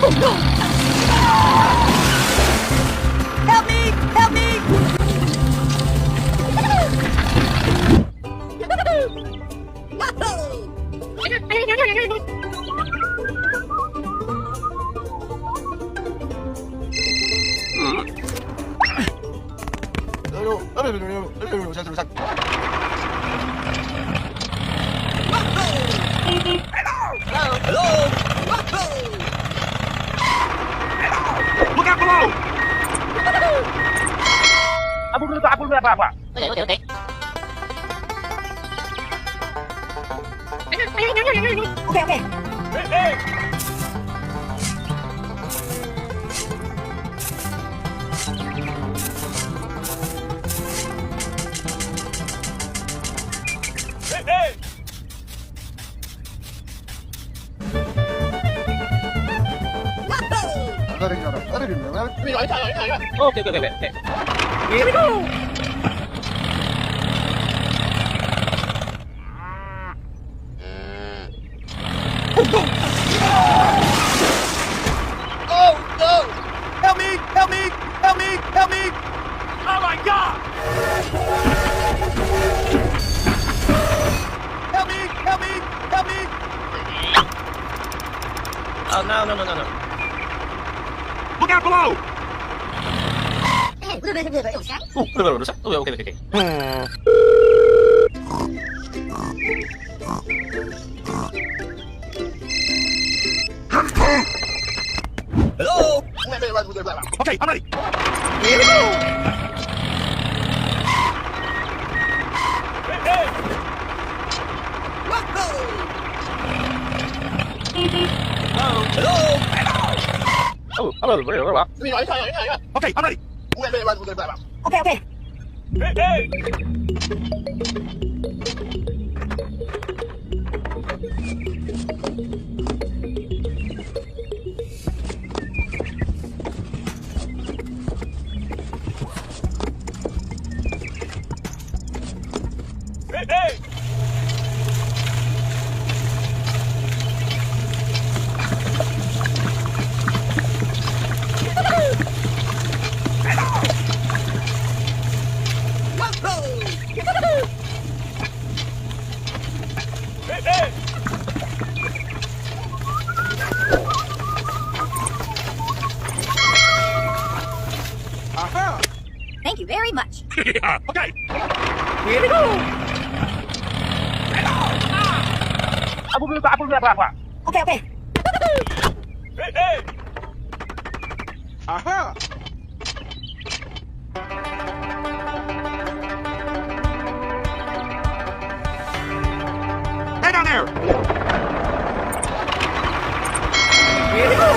Help me! Help me! Hello! Look out below! Apa? Okay, okay. Okay, okay. Hey, hey! Hey, hey! Okay, okay, okay, okay. Here we go! Oh no! Help me! Help me! Help me! Help me! Oh my God! Help me! Help me! Help me! Oh no! No! No! No! No! Look out below! Oh, okay, okay, okay. Hello? Okay, I'm ready. Here we go. Hey, hey. Oh, hello. Oh, hello. Okay, I'm ready. Okay, okay. Hey, hey. Hey, hey! Hey, hey! Aha! Thank you very much. Okay! Here we go! Okay, okay. Hey, hey! Aha! Hey down there! Here we go!